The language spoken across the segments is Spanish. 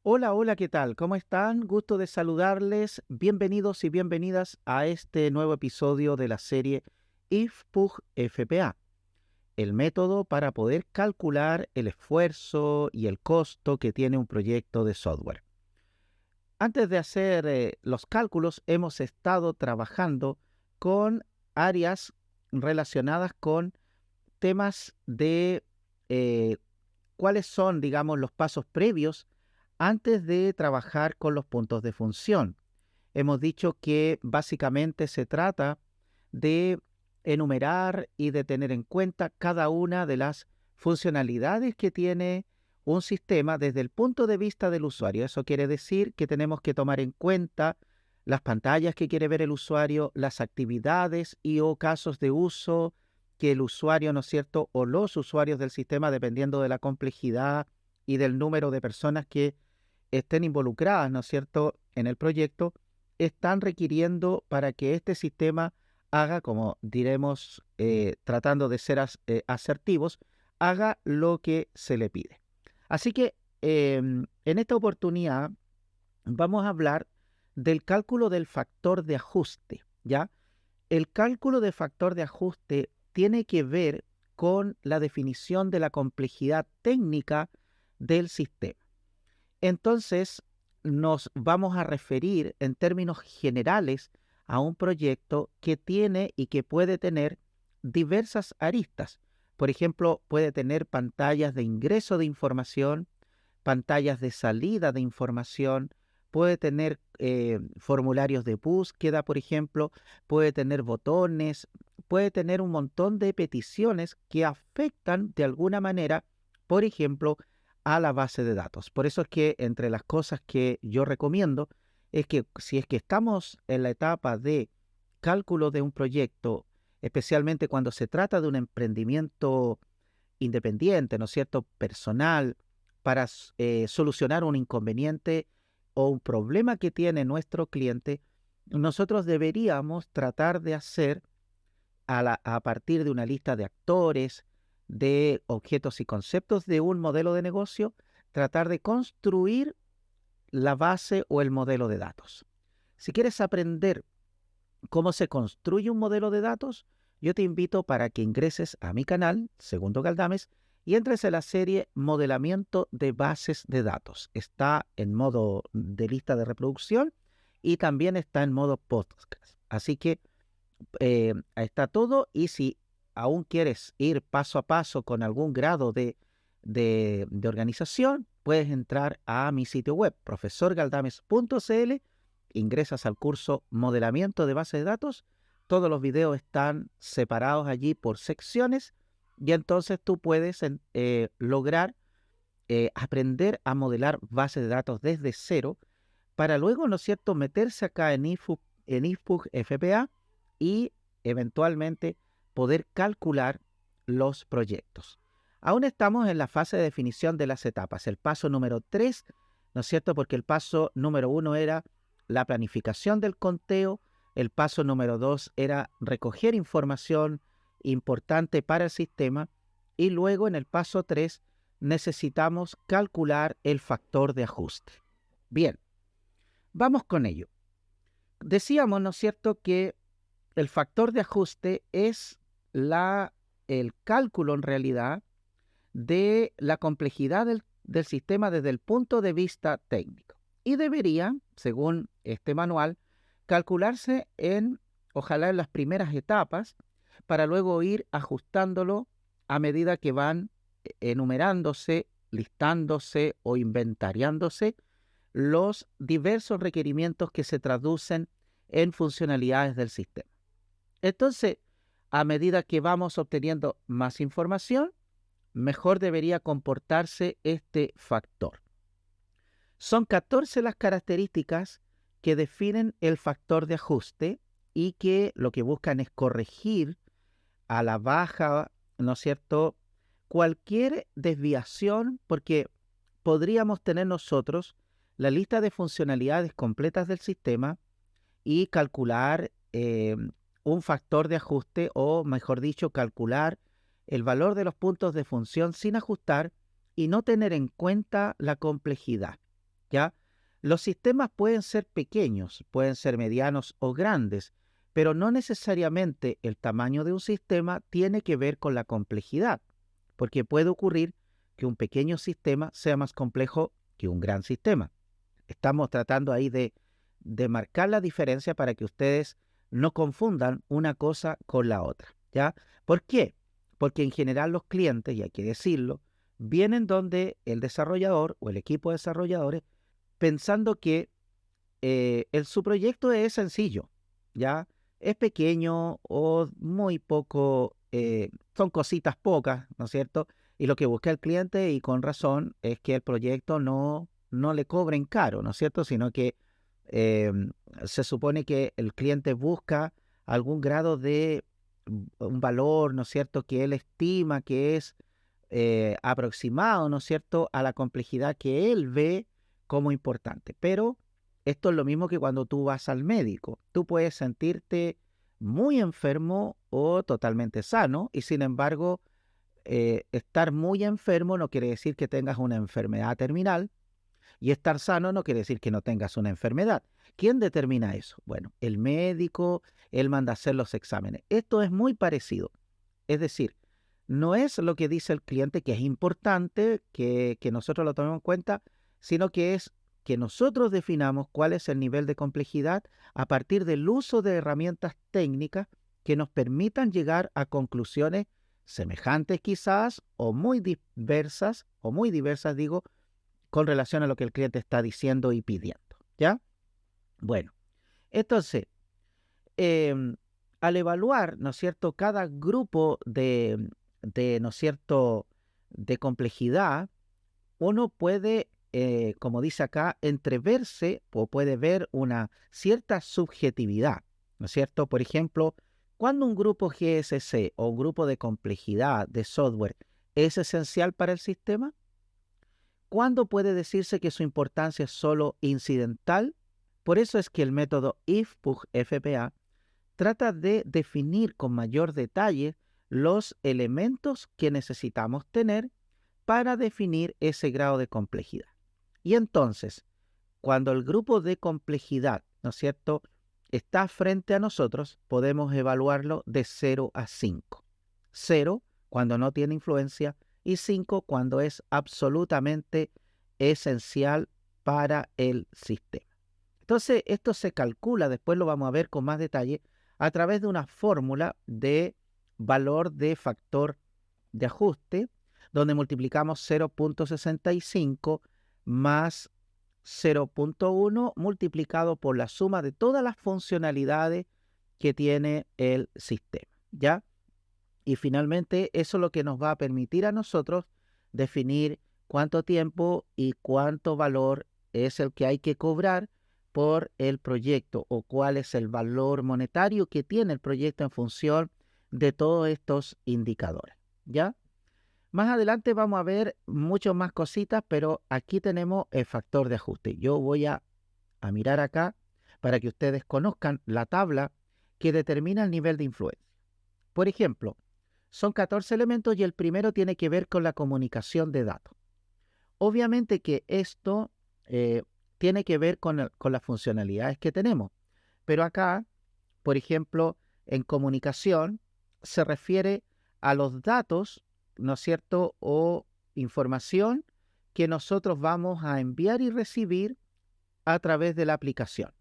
Hola, hola, ¿qué tal? ¿Cómo están? Gusto de saludarles. Bienvenidos y bienvenidas a este nuevo episodio de la serie IFPUG FPA, el método para poder calcular el esfuerzo y el costo que tiene un proyecto de software. Antes de hacer los cálculos, hemos estado trabajando con áreas relacionadas con temas de eh, cuáles son, digamos, los pasos previos antes de trabajar con los puntos de función. Hemos dicho que básicamente se trata de enumerar y de tener en cuenta cada una de las funcionalidades que tiene un sistema desde el punto de vista del usuario. Eso quiere decir que tenemos que tomar en cuenta las pantallas que quiere ver el usuario, las actividades y o casos de uso que el usuario, ¿no es cierto?, o los usuarios del sistema, dependiendo de la complejidad y del número de personas que estén involucradas, ¿no es cierto?, en el proyecto, están requiriendo para que este sistema haga, como diremos, tratando de ser asertivos, haga lo que se le pide. Así que en esta oportunidad vamos a hablar del cálculo del factor de ajuste, ¿ya? El cálculo de factor de ajuste tiene que ver con la definición de la complejidad técnica del sistema. Entonces, nos vamos a referir en términos generales a un proyecto que tiene y que puede tener diversas aristas. Por ejemplo, puede tener pantallas de ingreso de información, pantallas de salida de información, puede tener formularios de búsqueda, por ejemplo, puede tener botones, puede tener un montón de peticiones que afectan de alguna manera, por ejemplo, a la base de datos. Por eso es que entre las cosas que yo recomiendo es que si es que estamos en la etapa de cálculo de un proyecto, especialmente cuando se trata de un emprendimiento independiente, ¿no es cierto?, personal, para solucionar un inconveniente o un problema que tiene nuestro cliente, nosotros deberíamos tratar de hacer a partir de una lista de actores, de objetos y conceptos de un modelo de negocio, tratar de construir la base o el modelo de datos. Si quieres aprender cómo se construye un modelo de datos, yo te invito para que ingreses a mi canal, Segundo Galdames, y entres en la serie Modelamiento de Bases de Datos. Está en modo de lista de reproducción y también está en modo podcast. Así que está todo, y si aún quieres ir paso a paso con algún grado de organización, puedes entrar a mi sitio web, profesorgaldames.cl, ingresas al curso Modelamiento de Base de Datos, todos los videos están separados allí por secciones, y entonces tú puedes lograr aprender a modelar bases de datos desde cero, para luego, ¿no es cierto?, meterse acá en IFPUG FPA y eventualmente poder calcular los proyectos. Aún estamos en la fase de definición de las etapas, el paso número 3, ¿no es cierto?, porque el paso número 1 era la planificación del conteo, el paso número 2 era recoger información importante para el sistema, y luego en el paso 3 necesitamos calcular el factor de ajuste. Bien, vamos con ello. Decíamos, ¿no es cierto?, que el factor de ajuste es el cálculo en realidad de la complejidad del sistema desde el punto de vista técnico. Y debería, según este manual, calcularse ojalá en las primeras etapas, para luego ir ajustándolo a medida que van enumerándose, listándose o inventariándose los diversos requerimientos que se traducen en funcionalidades del sistema. Entonces, a medida que vamos obteniendo más información, mejor debería comportarse este factor. Son 14 las características que definen el factor de ajuste y que lo que buscan es corregir a la baja, ¿no es cierto?, cualquier desviación, porque podríamos tener nosotros la lista de funcionalidades completas del sistema y calcular un factor de ajuste, o mejor dicho, calcular el valor de los puntos de función sin ajustar y no tener en cuenta la complejidad. ¿ya? Los sistemas pueden ser pequeños, pueden ser medianos o grandes, pero no necesariamente el tamaño de un sistema tiene que ver con la complejidad, porque puede ocurrir que un pequeño sistema sea más complejo que un gran sistema. Estamos tratando ahí de marcar la diferencia para que ustedes no confundan una cosa con la otra, ¿ya? ¿Por qué? Porque en general los clientes, y hay que decirlo, vienen donde el desarrollador o el equipo de desarrolladores pensando que su proyecto es sencillo, ¿ya? Es pequeño o muy poco, son cositas pocas, ¿no es cierto? Y lo que busca el cliente, y con razón, es que el proyecto no le cobren caro, ¿no es cierto? Sino que eh, se supone que el cliente busca algún grado de un valor, ¿no es cierto?, que él estima que es aproximado, ¿no es cierto?, a la complejidad que él ve como importante. Pero esto es lo mismo que cuando tú vas al médico. Tú puedes sentirte muy enfermo o totalmente sano, y sin embargo, estar muy enfermo no quiere decir que tengas una enfermedad terminal, y estar sano no quiere decir que no tengas una enfermedad. ¿Quién determina eso? Bueno, el médico, él manda a hacer los exámenes. Esto es muy parecido. Es decir, no es lo que dice el cliente que es importante que nosotros lo tomemos en cuenta, sino que es que nosotros definamos cuál es el nivel de complejidad a partir del uso de herramientas técnicas que nos permitan llegar a conclusiones semejantes quizás o muy diversas, digo, con relación a lo que el cliente está diciendo y pidiendo, ¿ya? Bueno, entonces, em, al evaluar, ¿no es cierto?, cada grupo ¿no es cierto?, de complejidad, uno puede, como dice acá, entreverse o puede ver una cierta subjetividad, ¿no es cierto? Por ejemplo, cuando un grupo GSC o un grupo de complejidad de software es esencial para el sistema, ¿cuándo puede decirse que su importancia es solo incidental? Por eso es que el método IFPUG-FPA trata de definir con mayor detalle los elementos que necesitamos tener para definir ese grado de complejidad. Y entonces, cuando el grupo de complejidad, ¿no es cierto?, está frente a nosotros, podemos evaluarlo de 0 a 5. 0 cuando no tiene influencia y 5 cuando es absolutamente esencial para el sistema. Entonces, esto se calcula, después lo vamos a ver con más detalle, a través de una fórmula de valor de factor de ajuste, donde multiplicamos 0.65 más 0.1 multiplicado por la suma de todas las funcionalidades que tiene el sistema, ¿ya? Y finalmente eso es lo que nos va a permitir a nosotros definir cuánto tiempo y cuánto valor es el que hay que cobrar por el proyecto, o cuál es el valor monetario que tiene el proyecto en función de todos estos indicadores, ¿ya? Más adelante vamos a ver muchas más cositas, pero aquí tenemos el factor de ajuste. Yo voy a mirar acá para que ustedes conozcan la tabla que determina el nivel de influencia. Por ejemplo, son 14 elementos y el primero tiene que ver con la comunicación de datos. Obviamente que esto tiene que ver con las funcionalidades que tenemos, pero acá, por ejemplo, en comunicación se refiere a los datos, ¿no es cierto?, o información que nosotros vamos a enviar y recibir a través de la aplicación.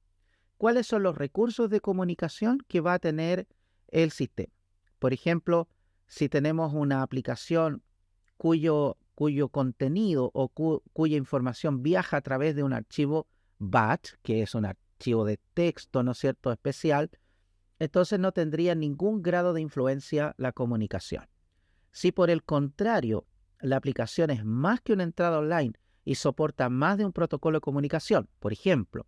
¿Cuáles son los recursos de comunicación que va a tener el sistema? Por ejemplo, si tenemos una aplicación cuyo contenido o cuya información viaja a través de un archivo BAT, que es un archivo de texto, ¿no es cierto?, especial, entonces no tendría ningún grado de influencia la comunicación. Si por el contrario, la aplicación es más que una entrada online y soporta más de un protocolo de comunicación, por ejemplo,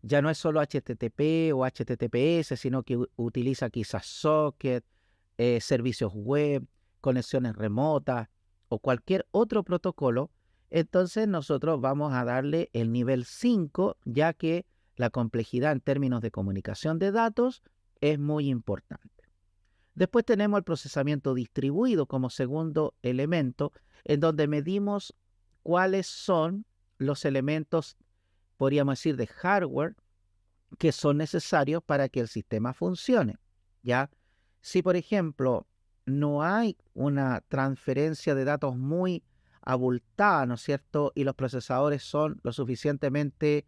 ya no es solo HTTP o HTTPS, sino que utiliza quizás socket, servicios web, conexiones remotas o cualquier otro protocolo, entonces nosotros vamos a darle el nivel 5, ya que la complejidad en términos de comunicación de datos es muy importante. Después tenemos el procesamiento distribuido como segundo elemento, en donde medimos cuáles son los elementos podríamos decir, de hardware que son necesarios para que el sistema funcione, ¿ya? Si, por ejemplo, no hay una transferencia de datos muy abultada, ¿no es cierto? Y los procesadores son lo suficientemente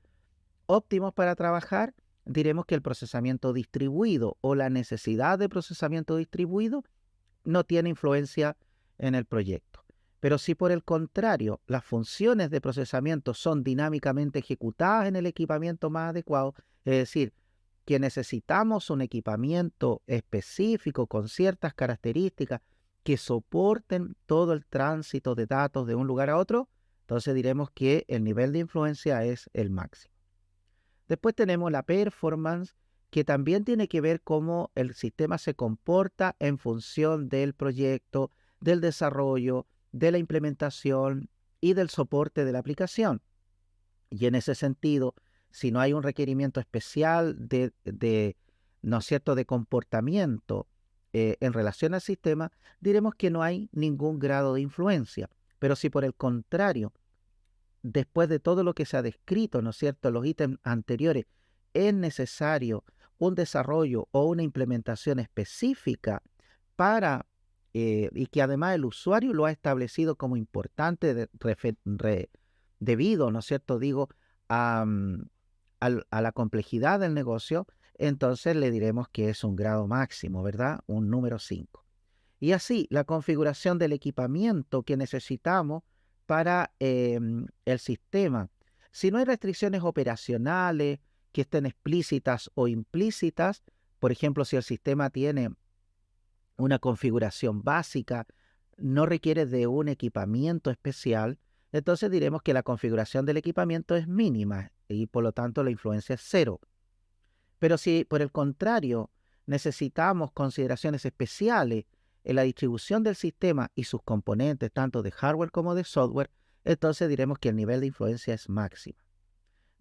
óptimos para trabajar, diremos que el procesamiento distribuido o la necesidad de procesamiento distribuido no tiene influencia en el proyecto. Pero si por el contrario las funciones de procesamiento son dinámicamente ejecutadas en el equipamiento más adecuado, es decir, que necesitamos un equipamiento específico con ciertas características que soporten todo el tránsito de datos de un lugar a otro, entonces diremos que el nivel de influencia es el máximo. Después tenemos la performance, que también tiene que ver cómo el sistema se comporta en función del proyecto, del desarrollo, de la implementación y del soporte de la aplicación. Y en ese sentido, si no hay un requerimiento especial ¿no es cierto?, de comportamiento en relación al sistema, diremos que no hay ningún grado de influencia. Pero si por el contrario, después de todo lo que se ha descrito, ¿no es cierto?, los ítems anteriores, es necesario un desarrollo o una implementación específica para, y que además el usuario lo ha establecido como importante debido, ¿no es cierto?, digo, a, a la complejidad del negocio, entonces le diremos que es un grado máximo, ¿verdad? Un número 5. Y así, la configuración del equipamiento que necesitamos para el sistema. Si no hay restricciones operacionales que estén explícitas o implícitas, por ejemplo, si el sistema tiene una configuración básica, no requiere de un equipamiento especial, entonces diremos que la configuración del equipamiento es mínima y por lo tanto la influencia es cero. Pero si por el contrario necesitamos consideraciones especiales en la distribución del sistema y sus componentes, tanto de hardware como de software, entonces diremos que el nivel de influencia es máximo.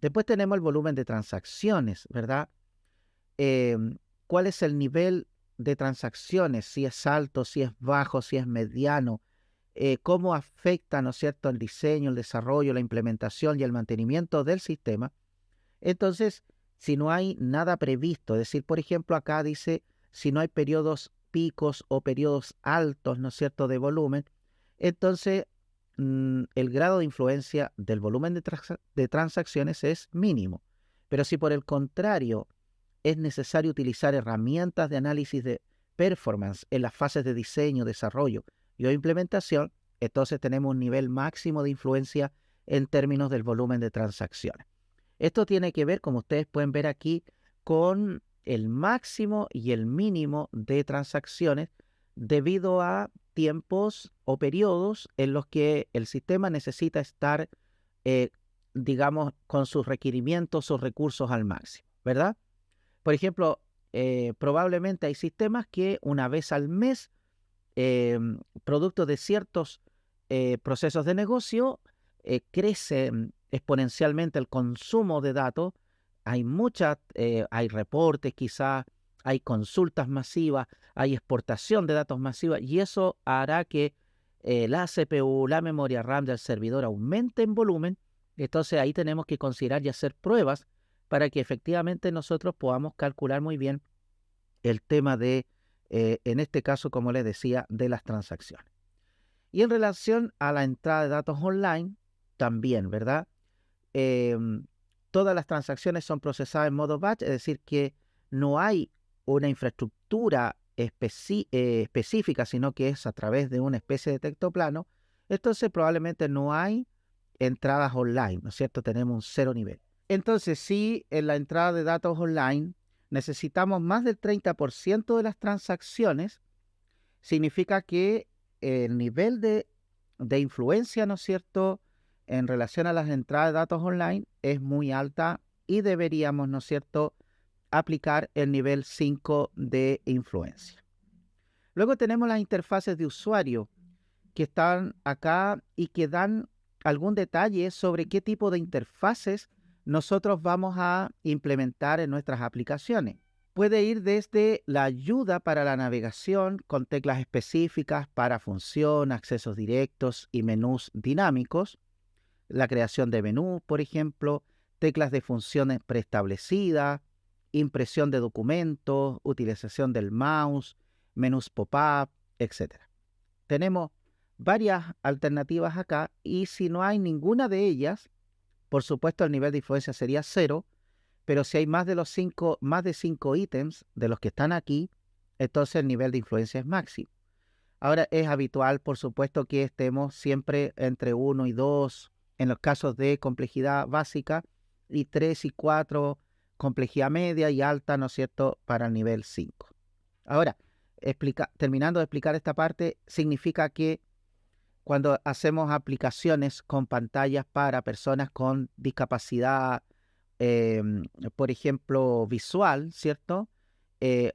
Después tenemos el volumen de transacciones, ¿verdad? ¿Cuál es el nivel de transacciones? Si es alto, si es bajo, si es mediano. ¿Cómo afecta, ¿no es cierto?, el diseño, el desarrollo, la implementación y el mantenimiento del sistema? Entonces, si no hay nada previsto, es decir, por ejemplo, acá dice, si no hay periodos picos o periodos altos, ¿no es cierto?, de volumen, entonces el grado de influencia del volumen de transacciones es mínimo. Pero si por el contrario es necesario utilizar herramientas de análisis de performance en las fases de diseño, desarrollo y o implementación, entonces tenemos un nivel máximo de influencia en términos del volumen de transacciones. Esto tiene que ver, como ustedes pueden ver aquí, con el máximo y el mínimo de transacciones debido a tiempos o periodos en los que el sistema necesita estar, eh, digamos, con sus requerimientos o recursos al máximo, ¿verdad? Por ejemplo, probablemente hay sistemas que una vez al mes, producto de ciertos procesos de negocio, crece exponencialmente el consumo de datos. Hay reportes quizás, hay consultas masivas, hay exportación de datos masivas y eso hará que la CPU, la memoria RAM del servidor aumente en volumen. Entonces ahí tenemos que considerar y hacer pruebas para que efectivamente nosotros podamos calcular muy bien el tema de, en este caso, como les decía, de las transacciones. Y en relación a la entrada de datos online, también, ¿verdad? Todas las transacciones son procesadas en modo batch, es decir, que no hay una infraestructura específica, sino que es a través de una especie de texto plano. Entonces probablemente no hay entradas online, ¿no es cierto? Tenemos un cero nivel. Entonces, si en la entrada de datos online necesitamos más del 30% de las transacciones, significa que el nivel de influencia, ¿no es cierto?, en relación a las entradas de datos online es muy alta y deberíamos, ¿no es cierto?, aplicar el nivel 5 de influencia. Luego tenemos las interfaces de usuario que están acá y que dan algún detalle sobre qué tipo de interfaces nosotros vamos a implementar en nuestras aplicaciones. Puede ir desde la ayuda para la navegación con teclas específicas para función, accesos directos y menús dinámicos, la creación de menú, por ejemplo, teclas de funciones preestablecidas, impresión de documentos, utilización del mouse, menús pop-up, etcétera. Tenemos varias alternativas acá y si no hay ninguna de ellas, por supuesto el nivel de influencia sería 0, pero si hay más de 5 ítems de los que están aquí, entonces el nivel de influencia es máximo. Ahora es habitual, por supuesto, que estemos siempre entre 1 y 2 en los casos de complejidad básica y 3 y 4 complejidad media y alta, ¿no es cierto?, para el nivel 5. Ahora, terminando de explicar esta parte, significa que cuando hacemos aplicaciones con pantallas para personas con discapacidad, por ejemplo, visual, ¿cierto?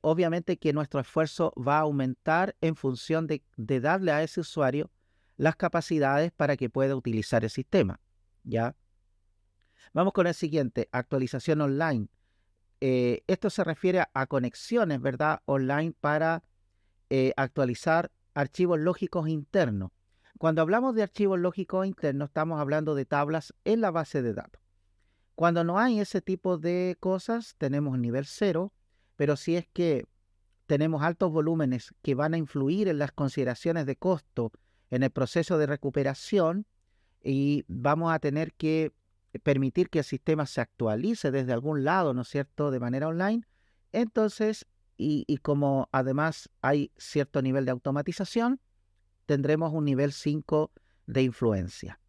Obviamente que nuestro esfuerzo va a aumentar en función de darle a ese usuario las capacidades para que pueda utilizar el sistema, ¿ya? Vamos con el siguiente, actualización online. Esto se refiere a conexiones, ¿verdad? Online para actualizar archivos lógicos internos. Cuando hablamos de archivos lógicos internos, estamos hablando de tablas en la base de datos. Cuando no hay ese tipo de cosas, tenemos nivel 0, pero si es que tenemos altos volúmenes que van a influir en las consideraciones de costo en el proceso de recuperación y vamos a tener que permitir que el sistema se actualice desde algún lado, ¿no es cierto?, de manera online, entonces, y como además hay cierto nivel de automatización, tendremos un nivel 5 de influencia.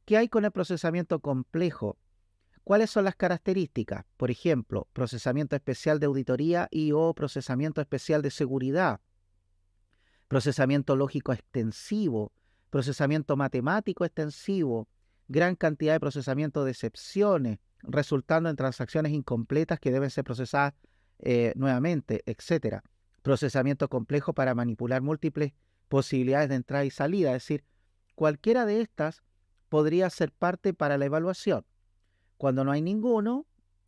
¿Qué hay con el procesamiento complejo? ¿Cuáles son las características? Por ejemplo, procesamiento especial de auditoría y o procesamiento especial de seguridad, procesamiento lógico extensivo, procesamiento matemático extensivo, gran cantidad de procesamiento de excepciones, resultando en transacciones incompletas que deben ser procesadas nuevamente, etc. Procesamiento complejo para manipular múltiples posibilidades de entrada y salida, es decir, cualquiera de estas podría ser parte para la evaluación. Cuando no hay ninguno,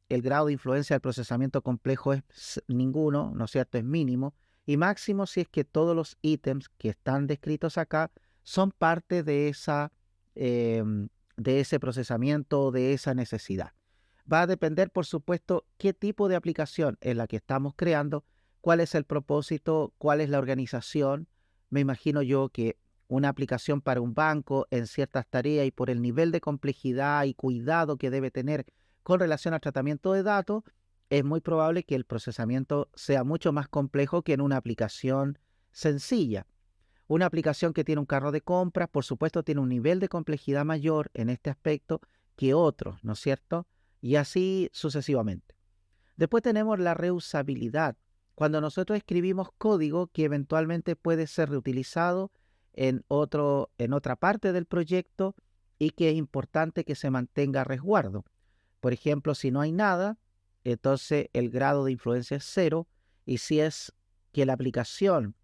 el grado de influencia del procesamiento complejo es ninguno, ¿no es cierto?, es mínimo, y máximo si es que todos los ítems que están descritos acá son parte de ese procesamiento, de esa necesidad. Va a depender, por supuesto, qué tipo de aplicación es la que estamos creando, cuál es el propósito, cuál es la organización. Me imagino yo que una aplicación para un banco en ciertas tareas y por el nivel de complejidad y cuidado que debe tener con relación al tratamiento de datos, es muy probable que el procesamiento sea mucho más complejo que en una aplicación sencilla. Una aplicación que tiene un carro de compras, por supuesto, tiene un nivel de complejidad mayor en este aspecto que otros, ¿no es cierto? Y así sucesivamente. Después tenemos la reusabilidad. Cuando nosotros escribimos código que eventualmente puede ser reutilizado en otra parte del proyecto y que es importante que se mantenga a resguardo. Por ejemplo, si no hay nada, entonces el grado de influencia es 0, y si es que la aplicación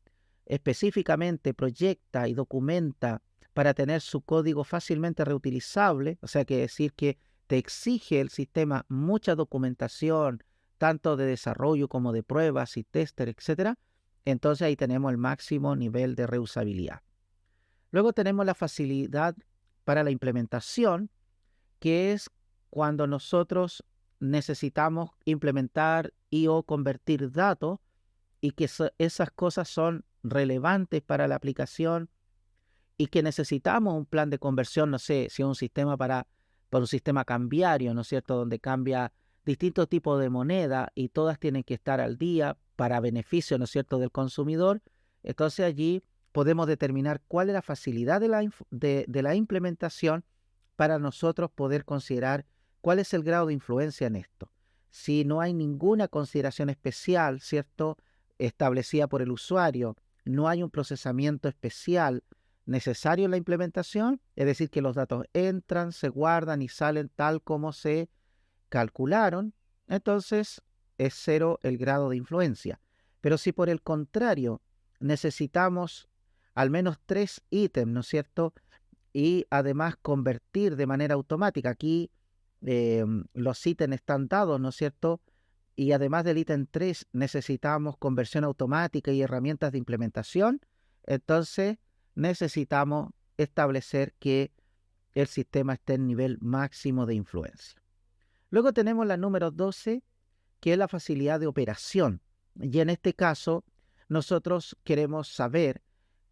específicamente proyecta y documenta para tener su código fácilmente reutilizable, o sea, que decir que te exige el sistema mucha documentación, tanto de desarrollo como de pruebas y tester, etcétera, entonces ahí tenemos el máximo nivel de reusabilidad. Luego tenemos la facilidad para la implementación, que es cuando nosotros necesitamos implementar y o convertir datos y que esas cosas son relevantes para la aplicación y que necesitamos un plan de conversión, no sé, si es un sistema para un sistema cambiario, ¿no es cierto?, donde cambia distintos tipos de moneda y todas tienen que estar al día para beneficio, ¿no es cierto?, del consumidor. Entonces allí podemos determinar cuál es la facilidad de la implementación para nosotros poder considerar cuál es el grado de influencia en esto. Si no hay ninguna consideración especial, ¿cierto?, establecida por el usuario, no hay un procesamiento especial necesario en la implementación, es decir, que los datos entran, se guardan y salen tal como se calcularon, entonces es 0 el grado de influencia. Pero si por el contrario necesitamos al menos 3 ítems, ¿no es cierto?, y además convertir de manera automática, aquí los ítems están dados, ¿no es cierto?, y además del ítem 3 necesitamos conversión automática y herramientas de implementación, entonces necesitamos establecer que el sistema esté en nivel máximo de influencia. Luego tenemos la número 12, que es la facilidad de operación. Y en este caso, nosotros queremos saber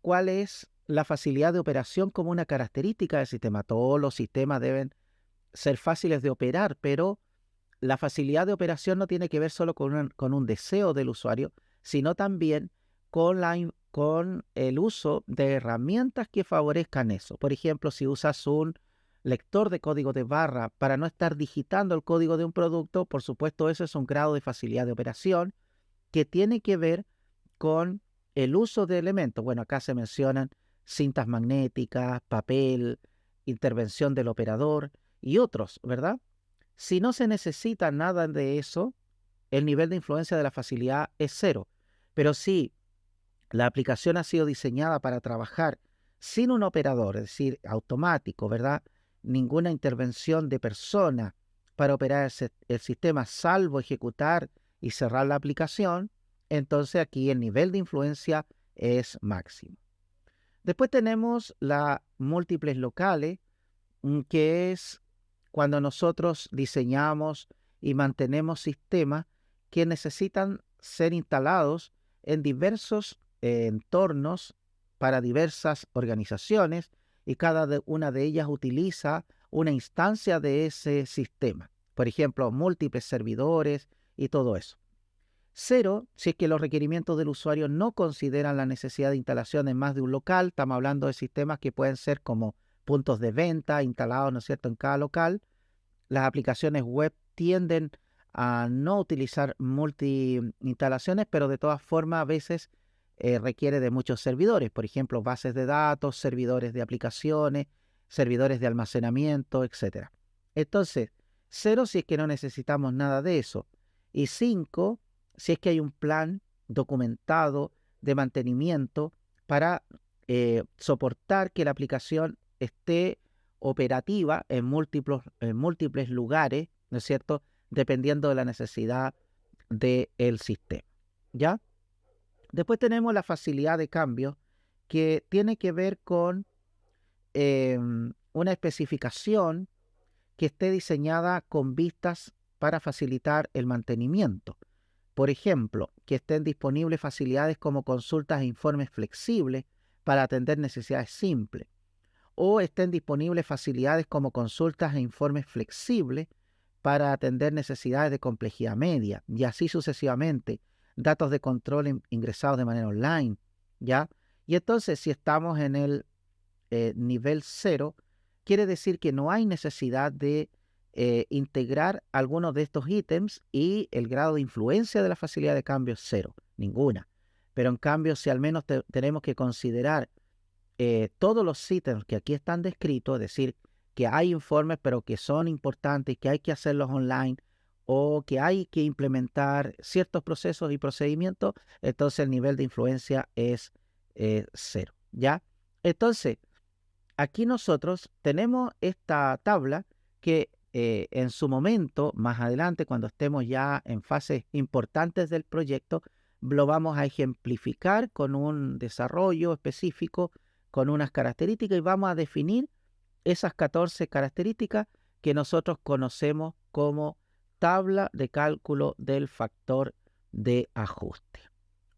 cuál es la facilidad de operación como una característica del sistema. Todos los sistemas deben ser fáciles de operar, pero la facilidad de operación no tiene que ver solo con un deseo del usuario, sino también con el uso de herramientas que favorezcan eso. Por ejemplo, si usas un lector de código de barra para no estar digitando el código de un producto, por supuesto, eso es un grado de facilidad de operación que tiene que ver con el uso de elementos. Bueno, acá se mencionan cintas magnéticas, papel, intervención del operador y otros, ¿verdad? Si no se necesita nada de eso, el nivel de influencia de la facilidad es cero. Pero si la aplicación ha sido diseñada para trabajar sin un operador, es decir, automático, ¿verdad? Ninguna intervención de persona para operar el sistema, salvo ejecutar y cerrar la aplicación, entonces aquí el nivel de influencia es máximo. Después tenemos las múltiples locales, que es cuando nosotros diseñamos y mantenemos sistemas que necesitan ser instalados en diversos entornos para diversas organizaciones y cada una de ellas utiliza una instancia de ese sistema. Por ejemplo, múltiples servidores y todo eso. Cero, si es que los requerimientos del usuario no consideran la necesidad de instalación en más de un local. Estamos hablando de sistemas que pueden ser como puntos de venta instalados, ¿no es cierto?, en cada local. Las aplicaciones web tienden a no utilizar multi-instalaciones, pero de todas formas a veces requiere de muchos servidores. Por ejemplo, bases de datos, servidores de aplicaciones, servidores de almacenamiento, etc. Entonces, cero si es que no necesitamos nada de eso. Y 5, si es que hay un plan documentado de mantenimiento para soportar que la aplicación esté operativa en múltiples lugares, ¿no es cierto?, dependiendo de la necesidad del sistema, ¿ya? Después tenemos la facilidad de cambio, que tiene que ver con una especificación que esté diseñada con vistas para facilitar el mantenimiento. Por ejemplo, que estén disponibles facilidades como consultas e informes flexibles para atender necesidades simples, o estén disponibles facilidades como consultas e informes flexibles para atender necesidades de complejidad media, y así sucesivamente, datos de control ingresados de manera online, ¿ya? Y entonces, si estamos en el nivel 0, quiere decir que no hay necesidad de integrar algunos de estos ítems y el grado de influencia de la facilidad de cambio es 0, ninguna. Pero en cambio, si al menos tenemos que considerar todos los ítems que aquí están descritos, es decir, que hay informes pero que son importantes, que hay que hacerlos online o que hay que implementar ciertos procesos y procedimientos, entonces el nivel de influencia es 0, ¿ya? Entonces, aquí nosotros tenemos esta tabla que en su momento, más adelante, cuando estemos ya en fases importantes del proyecto, lo vamos a ejemplificar con un desarrollo específico, con unas características, y vamos a definir esas 14 características que nosotros conocemos como tabla de cálculo del factor de ajuste.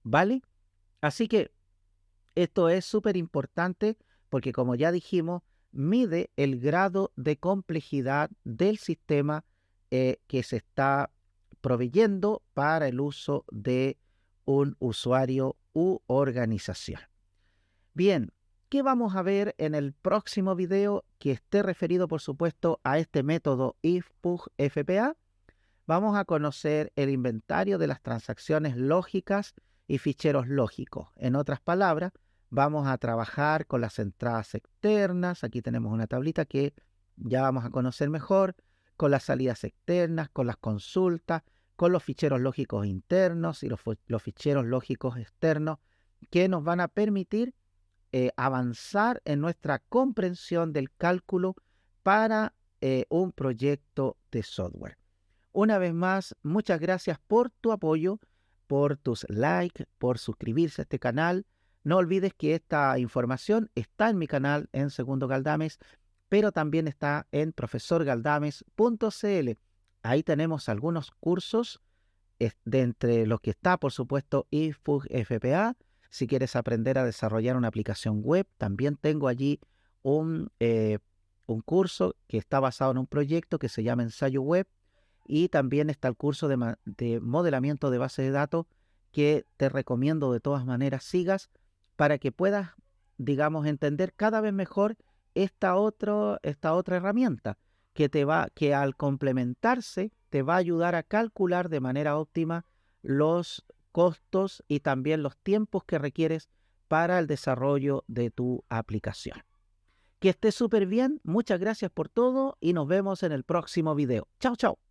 ¿Vale? Así que esto es súper importante porque, como ya dijimos, mide el grado de complejidad del sistema que se está proveyendo para el uso de un usuario u organización. Bien, ¿qué vamos a ver en el próximo video que esté referido, por supuesto, a este método IFPUG-FPA? Vamos a conocer el inventario de las transacciones lógicas y ficheros lógicos. En otras palabras, vamos a trabajar con las entradas externas. Aquí tenemos una tablita que ya vamos a conocer mejor, con las salidas externas, con las consultas, con los ficheros lógicos internos y los ficheros lógicos externos, que nos van a permitir avanzar en nuestra comprensión del cálculo para un proyecto de software. Una vez más, muchas gracias por tu apoyo, por tus likes, por suscribirse a este canal. No olvides que esta información está en mi canal en Segundo Galdames, pero también está en profesorgaldames.cl. ahí tenemos algunos cursos de entre los que está, por supuesto, IFPUG FPA. Si quieres aprender a desarrollar una aplicación web, también tengo allí un curso que está basado en un proyecto que se llama Ensayo Web, y también está el curso de modelamiento de base de datos que te recomiendo de todas maneras sigas para que puedas, digamos, entender cada vez mejor esta otra herramienta que al complementarse te va a ayudar a calcular de manera óptima los costos y también los tiempos que requieres para el desarrollo de tu aplicación. Que estés súper bien, muchas gracias por todo y nos vemos en el próximo video. Chao, chao.